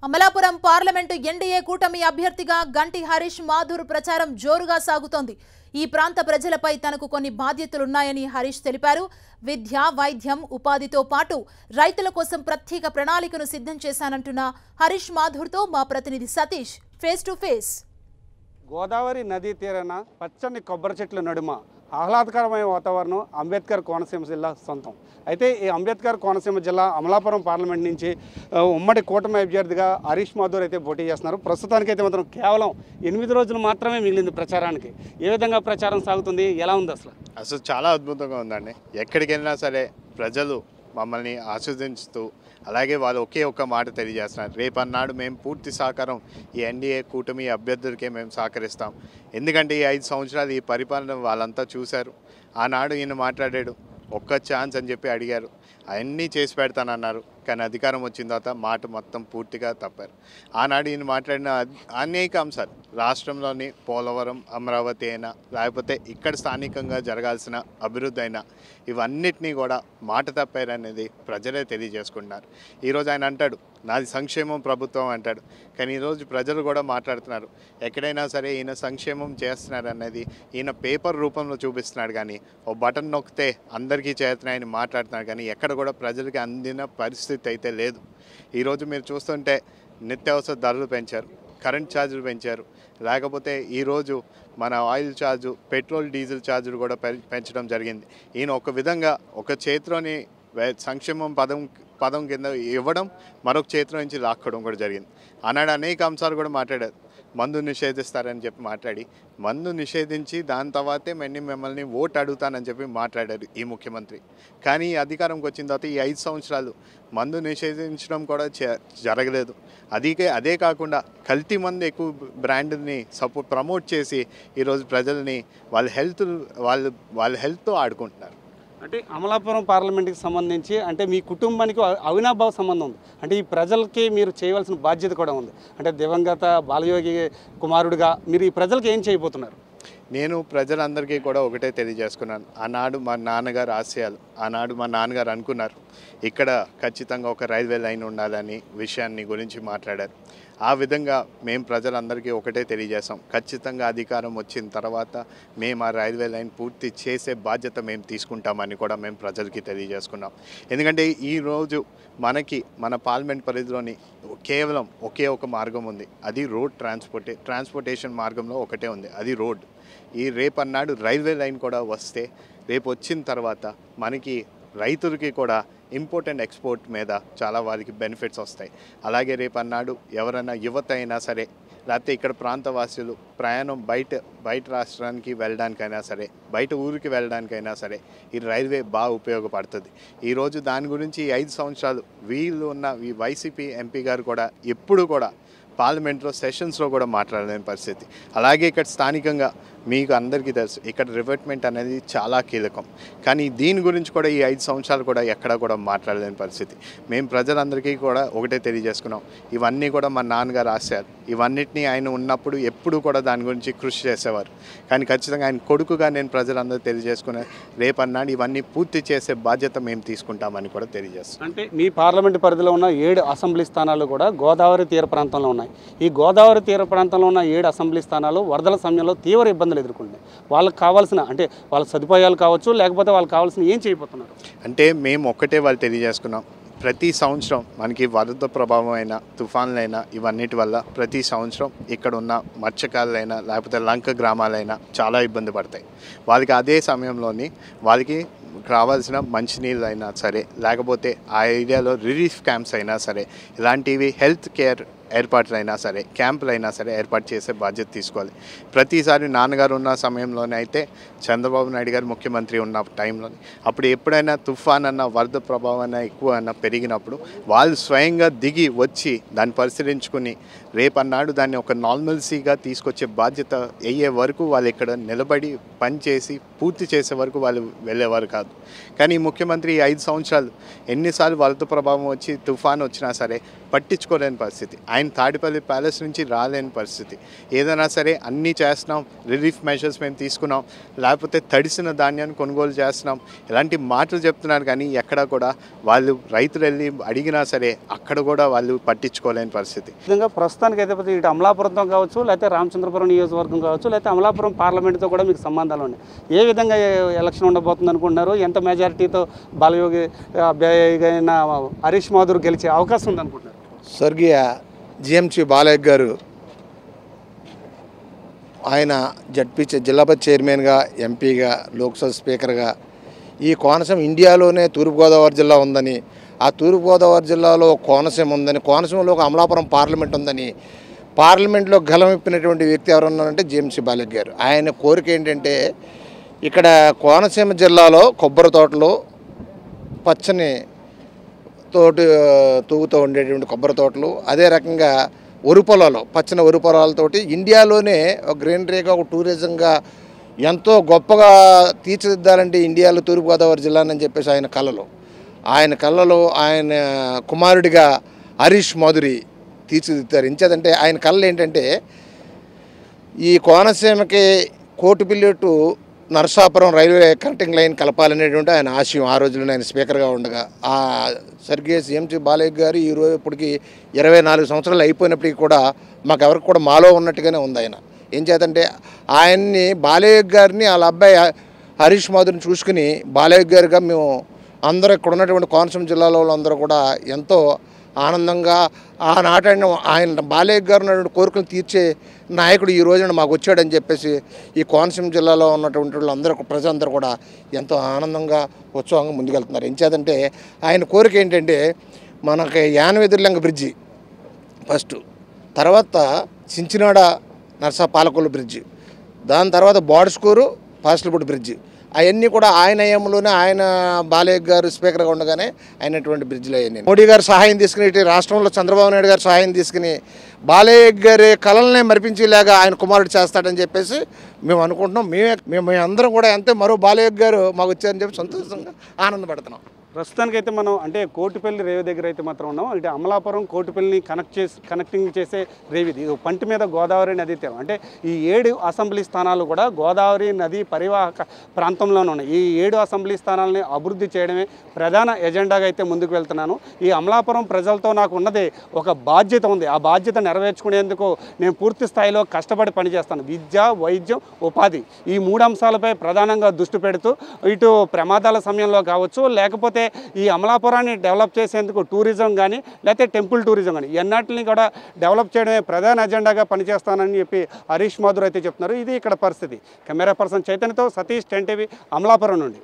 Amalapuram parliament NDA కూటమి అభ్యర్థిగా గంటి హరీష్ మాధుర్ ప్రచారం జోరుగా సాగుతోంది. ఈ ప్రాంత ప్రజలపై తనకు కొన్ని బాధ్యతలున్నాయని హరీష్ తెలిపారు. విద్య, వైద్యం, ఉపాధితో పాటు రైతుల కోసం ప్రత్యేక ప్రణాళికను సిద్ధం చేశానంటున్న హరీష్ మాధుర్తో మా ప్రతినిధి Satish face to face. Godavari నదీ తీరాన పచ్చని కొబ్బరి చెట్ల నడుమ ఆహ్లాదకరమైన వాతావరణం అంబేద్కర్ కోనసీమ జిల్లా సొంతం. అయితే ఈ అంబేద్కర్ కోనసీమ జిల్లా అమలాపురం పార్లమెంట్ నుంచి ఉమ్మడి కూటమి అభ్యర్థిగా హరీష్ మాధుర్ అయితే పోటీ చేస్తున్నారు. ప్రస్తుతానికైతే మాత్రం కేవలం 8 రోజులు మాత్రమే మిగిలింది ప్రచారానికి. ఏ విధంగా ప్రచారం సాగుతుంది, ఎలా ఉంది అసలు చాలా అద్భుతంగా ఉందండి. ఎక్కడికి వెళ్ళినా సరే ప్రజలు మమ్మల్ని ఆస్వాదించుతూ అలాగే వాళ్ళు ఒకే ఒక్క మాట తెలియజేస్తున్నారు. రేపన్నాడు మేము పూర్తి సహకారం ఈ ఎన్డీఏ కూటమి అభ్యర్థులకే మేము సహకరిస్తాం. ఎందుకంటే ఈ 5 సంవత్సరాలు ఈ పరిపాలన వాళ్ళంతా చూశారు. ఆనాడు ఈయన మాట్లాడాడు, ఒక్క ఛాన్స్ అని చెప్పి అడిగారు, అవన్నీ చేసి పెడతానన్నారు. కానీ అధికారం వచ్చిన తర్వాత మాట మొత్తం పూర్తిగా తప్పారు. ఆనాడు ఈయన మాట్లాడిన అనేక అంశాలు, రాష్ట్రంలోని పోలవరం, అమరావతి అయినా లేకపోతే ఇక్కడ స్థానికంగా జరగాల్సిన అభివృద్ధి అయినా ఇవన్నిటినీ కూడా మాట తప్పారనేది ప్రజలే తెలియజేసుకుంటున్నారు. ఈరోజు ఆయన అంటాడు నాది సంక్షేమం ప్రభుత్వం అంటాడు, కానీ ఈరోజు ప్రజలు కూడా మాట్లాడుతున్నారు. ఎక్కడైనా సరే ఈయన సంక్షేమం చేస్తున్నారు అనేది ఈయన పేపర్ రూపంలో చూపిస్తున్నాడు, కానీ ఓ బటన్ నొక్కితే అందరికీ చేస్తున్నాయని మాట్లాడుతున్నారు. కానీ ఎక్కడ కూడా ప్రజలకి అందిన పరిస్థితి అయితే లేదు. ఈరోజు మీరు చూస్తుంటే నిత్యావసర ధరలు పెంచారు, కరెంట్ ఛార్జీలు పెంచారు, లేకపోతే ఈరోజు మన ఆయిల్ ఛార్జు, పెట్రోల్, డీజిల్ ఛార్జీలు కూడా పెంచడం జరిగింది. ఈయన ఒక విధంగా ఒక చేతిలోని సంక్షేమం పదం కింద ఇవ్వడం, మరొక చేతిలో నుంచి లాక్కోవడం కూడా జరిగింది. ఆనాడు అనేక అంశాలు కూడా మాట్లాడారు. మందు నిషేధిస్తారని చెప్పి మాట్లాడి, మందు నిషేధించి దాని తర్వాతే మిమ్మల్ని ఓటు అడుగుతానని చెప్పి మాట్లాడారు ఈ ముఖ్యమంత్రి. కానీ అధికారంకి వచ్చిన తర్వాత ఈ 5 సంవత్సరాలు మందు నిషేధించడం కూడా జరగలేదు. అదే కాకుండా కల్తీ మందు ఎక్కువ బ్రాండ్ని ప్రమోట్ చేసి ఈరోజు ప్రజల్ని వాళ్ళ హెల్త్తో ఆడుకుంటున్నారు. అంటే అమలాపురం పార్లమెంట్కి సంబంధించి అంటే మీ కుటుంబానికి అవినాభావ సంబంధం ఉంది. అంటే ఈ ప్రజలకి మీరు చేయవలసిన బాధ్యత కూడా ఉంది. అంటే దివంగత బాలయోగి కుమారుడిగా మీరు ఈ ప్రజలకు ఏం చేయబోతున్నారు? నేను ప్రజలందరికీ కూడా ఒకటే తెలియజేసుకున్నాను. ఆనాడు మా నాన్నగారు ఆశయాలు, ఆనాడు మా నాన్నగారు అనుకున్నారు ఇక్కడ ఖచ్చితంగా ఒక రైల్వే లైన్ ఉండాలని విషయాన్ని గురించి మాట్లాడారు. ఆ విధంగా మేము ప్రజలందరికీ ఒకటే తెలియజేసాం, ఖచ్చితంగా అధికారం వచ్చిన తర్వాత మేము ఆ రైల్వే లైన్ పూర్తి చేసే బాధ్యత మేము తీసుకుంటామని కూడా మేము ప్రజలకి తెలియజేసుకున్నాం. ఎందుకంటే ఈరోజు మన పార్లమెంట్ పరిధిలోని కేవలం ఒకే ఒక మార్గం ఉంది, అది రోడ్ ట్రాన్స్పోర్టేషన్ మార్గంలో ఒకటే ఉంది, అది రోడ్. ఈ రేపన్నాడు రైల్వే లైన్ కూడా వస్తే రేపు వచ్చిన తర్వాత మనకి రైతులకి కూడా ఇంపోర్ట్ అండ్ ఎక్స్పోర్ట్ మీద చాలా వారికి బెనిఫిట్స్ వస్తాయి. అలాగే రేపన్నాడు ఎవరైనా యువత అయినా సరే, లేకపోతే ఇక్కడ ప్రాంతవాసులు ప్రయాణం బయట రాష్ట్రానికి వెళ్ళడానికైనా సరే, బయట ఊరికి వెళ్ళడానికైనా సరే ఈ రైల్వే బాగా ఉపయోగపడుతుంది. ఈరోజు దాని గురించి 5 సంవత్సరాలు వీళ్ళు ఉన్న ఈ వైసీపీ ఎంపీ గారు కూడా ఎప్పుడు కూడా పార్లమెంట్లో సెషన్స్లో కూడా మాట్లాడలేని పరిస్థితి. అలాగే ఇక్కడ స్థానికంగా మీకు అందరికీ తెలుసు, ఇక్కడ రివర్ట్మెంట్ అనేది చాలా కీలకం. కానీ దీని గురించి కూడా ఈ 5 సంవత్సరాలు కూడా ఎక్కడా కూడా మాట్లాడలేని పరిస్థితి. మేము ప్రజలందరికీ కూడా ఒకటే తెలియజేసుకున్నాం, ఇవన్నీ కూడా మా నాన్నగారు ఆశయాలు. ఇవన్నిటినీ ఆయన ఉన్నప్పుడు ఎప్పుడు కూడా దాని గురించి కృషి చేసేవారు. కానీ ఖచ్చితంగా ఆయన కొడుకుగా నేను ప్రజలందరూ తెలియజేసుకునే రేపన్నాడు ఇవన్నీ పూర్తి చేసే బాధ్యత మేము తీసుకుంటామని కూడా తెలియజేస్తాం. అంటే మీ పార్లమెంటు పరిధిలో ఉన్న 7 అసెంబ్లీ స్థానాలు కూడా గోదావరి తీర ప్రాంతంలో ఉన్నాయి. ఈ గోదావరి తీర ప్రాంతంలో ఉన్న 7 అసెంబ్లీ స్థానాలు వరదల సమయంలో తీవ్ర ఇబ్బందులు ఎదుర్కొంటాయి. వాళ్ళకి కావాల్సిన అంటే వాళ్ళ సదుపాయాలు కావచ్చు, లేకపోతే వాళ్ళకి కావాల్సిన ఏం చేయబోతున్నారు? అంటే మేము ఒక్కటే వాళ్ళు తెలియజేసుకున్నాం, ప్రతి సంవత్సరం మనకి వరద ప్రభావం అయినా, తుఫాన్లైనా ఇవన్నిటి వల్ల ప్రతి సంవత్సరం ఇక్కడ ఉన్న మత్స్యకారులైనా లేకపోతే లంక గ్రామాలైనా చాలా ఇబ్బంది పడతాయి. వాళ్ళకి అదే సమయంలోని వాళ్ళకి కావాల్సిన మంచినీళ్ళు అయినా సరే, లేకపోతే ఆ ఏరియాలో రిలీఫ్ క్యాంప్స్ అయినా సరే, ఇలాంటివి హెల్త్ కేర్ ఏర్పాట్లైనా సరే, క్యాంపులైనా సరే ఏర్పాటు చేసే బాధ్యత తీసుకోవాలి. ప్రతిసారి నాన్నగారు ఉన్న సమయంలోనే అయితే చంద్రబాబు నాయుడు గారు ముఖ్యమంత్రి ఉన్న టైంలోని అప్పుడు ఎప్పుడైనా తుఫాన్ అన్న వరద ప్రభావం అన్న ఎక్కువ అన్న పెరిగినప్పుడు వాళ్ళు స్వయంగా దిగి వచ్చి దాన్ని పరిశీలించుకుని రేపన్నాడు దాన్ని ఒక నార్మల్సీగా తీసుకొచ్చే బాధ్యత అయ్యే వరకు వాళ్ళు ఇక్కడ నిలబడి పని చేసి పూర్తి చేసే వరకు వాళ్ళు వెళ్ళేవారు కాదు. కానీ ముఖ్యమంత్రి 5 సంవత్సరాలు ఎన్నిసార్లు వరద ప్రభావం వచ్చి తుఫాన్ వచ్చినా సరే పట్టించుకోలేని పరిస్థితి. ఆయన తాడిపల్లి ప్యాలెస్ నుంచి రాలేని పరిస్థితి. ఏదైనా సరే అన్నీ చేస్తున్నాం, రిలీఫ్ మెషర్స్ మేము తీసుకున్నాం, లేకపోతే తడిసిన ధాన్యాన్ని కొనుగోలు చేస్తున్నాం, ఇలాంటి మాటలు చెప్తున్నారు. కానీ ఎక్కడా కూడా వాళ్ళు రైతులు వెళ్ళి అడిగినా సరే అక్కడ కూడా వాళ్ళు పట్టించుకోలేని పరిస్థితి. విధంగా ప్రస్తుతానికి అయితే ఇటు అమలాపురంతో కావచ్చు, లేకపోతే రామచంద్రపురం నియోజకవర్గం కావచ్చు, లేకపోతే అమలాపురం పార్లమెంట్తో కూడా మీకు సంబంధాలు ఉన్నాయి. ఏ విధంగా ఎలక్షన్ ఉండబోతుంది అనుకుంటున్నారు? ఎంత మెజారిటీతో బాలయోగి అయిన హరీష్ మాధుర్ గెలిచే అవకాశం ఉంది అనుకుంటున్నారు? స్వర్గీయ జిఎంసి బాలయ్య గారు ఆయన జడ్పీ జిల్లా చైర్మన్గా, ఎంపీగా, లోక్సభ స్పీకర్గా ఈ కోనసీమ ఇండియాలోనే తూర్పుగోదావరి జిల్లా ఉందని, ఆ తూర్పుగోదావరి జిల్లాలో కోనసీమ ఉందని, కోనసీమలో ఒక అమలాపురం పార్లమెంట్ ఉందని, పార్లమెంట్లో గలమిప్పినటువంటి వ్యక్తి ఎవరున్నారంటే జిఎంసి బాలయ్య గారు. ఆయన కోరిక ఏంటంటే ఇక్కడ కోనసీమ జిల్లాలో కొబ్బరి తోటలు, పచ్చని తూగుతూ ఉండేటువంటి కొబ్బరి తోటలు, అదే రకంగా వరి పొలాలు, పచ్చని వరి పొలాలతోటి ఇండియాలోనే ఒక గ్రీనరీగా, ఒక టూరిజంగా ఎంతో గొప్పగా తీర్చిదిద్దాలంటే ఇండియాలో తూర్పుగోదావరి జిల్లానని చెప్పేసి ఆయన కళలో ఆయన కుమారుడిగా హరీష్ మాధురి తీర్చిదిద్దారు. ఎంచేదంటే ఆయన కళలు ఏంటంటే ఈ కోనసీమకి Kotipalli to Narasapuram railway connecting line కలపాలనేటువంటి ఆయన ఆశయం. ఆ రోజుల్లో ఆయన స్పీకర్గా ఉండగా ఆ స్వర్గీయ జిఎంసి బాలయ్య గారు ఈ రోజు ఇప్పటికి 24 సంవత్సరాలు అయిపోయినప్పటికీ కూడా మాకెవరికి కూడా మాలో ఉన్నట్టుగానే ఉంది ఆయన. ఏం చేతంటే ఆయన్ని బాలయ్య గారిని వాళ్ళ అబ్బాయి హరీష్ మాధురిని చూసుకుని బాలయ్య గారిగా మేము అందరూ ఇక్కడ ఉన్నటువంటి కోనసీమ జిల్లాలో అందరూ కూడా ఎంతో ఆనందంగా ఆనాటైన ఆయన బాలయ్య గారు ఉన్నటువంటి కోరికలు తీర్చే నాయకుడు ఈ రోజున మాకు వచ్చాడని చెప్పేసి ఈ కోనసీమ జిల్లాలో ఉన్నటువంటి వాళ్ళందరూ ప్రజలందరూ కూడా ఎంతో ఆనందంగా ఉత్సవంగా ముందుకెళ్తున్నారు. ఎంచేదంటే ఆయన కోరిక ఏంటంటే మనకి యానవెదుర్లంగ బ్రిడ్జి ఫస్ట్, తర్వాత చించినాడ నరసాపాలకొల్లు బ్రిడ్జి, దాని తర్వాత బోడస్కూరు పాస్లపూడి బ్రిడ్జి, అవన్నీ కూడా ఆయన హయాంలోనే ఆయన బాలయ్య గారు స్పీకర్గా ఉండగానే అయినటువంటి బ్రిడ్జ్లు అవన్నీ. మోడీ గారు సహాయం తీసుకుని, ఇటు రాష్ట్రంలో చంద్రబాబు నాయుడు గారు సహాయం తీసుకుని బాలయ్య గారి కళల్ని మరిపించేలాగా ఆయన కుమారుడు చేస్తాడని చెప్పేసి మేము అనుకుంటున్నాం. మేము అందరం కూడా అంతే, మరో బాలయ్య గారు మాకు వచ్చారని చెప్పి సంతోషంగా ఆనందపడుతున్నాం. ప్రస్తుతానికైతే మనం అంటే కోటిపల్లి రేవు దగ్గర అయితే మాత్రం ఉన్నాం. ఇటు అమలాపురం కోటిపల్లిని కనెక్టింగ్ చేసే రేవి ఇది పంటి మీద గోదావరి నది తీరం. అంటే ఈ 7 అసెంబ్లీ స్థానాలు కూడా గోదావరి నది పరివాహక ప్రాంతంలోనే ఉన్నాయి. ఈ 7 అసెంబ్లీ స్థానాలని అభివృద్ధి చేయడమే ప్రధాన ఎజెండాగా అయితే ముందుకు వెళ్తున్నాను. ఈ అమలాపురం ప్రజలతో నాకు ఉన్నది ఒక బాధ్యత ఉంది. ఆ బాధ్యత నెరవేర్చుకునేందుకు నేను పూర్తి స్థాయిలో కష్టపడి పనిచేస్తాను. విద్య, వైద్యం, ఉపాధి ఈ 3 అంశాలపై ప్రధానంగా దృష్టి పెడుతూ ఇటు ప్రమాదాల సమయంలో కావచ్చు, లేకపోతే ఈ అమలాపురాన్ని డెవలప్ చేసేందుకు టూరిజం కానీ లేకపోతే టెంపుల్ టూరిజం కానీ ఎన్నటిని కూడా డెవలప్ చేయడమే ప్రధాన ఎజెండాగా పనిచేస్తానని చెప్పి హరీష్ మాధుర్ అయితే చెప్తున్నారు. ఇది ఇక్కడ పరిస్థితి. కెమెరా పర్సన్ చైతన్యతో సతీష్, 10 టీవీ, అమలాపురం నుండి.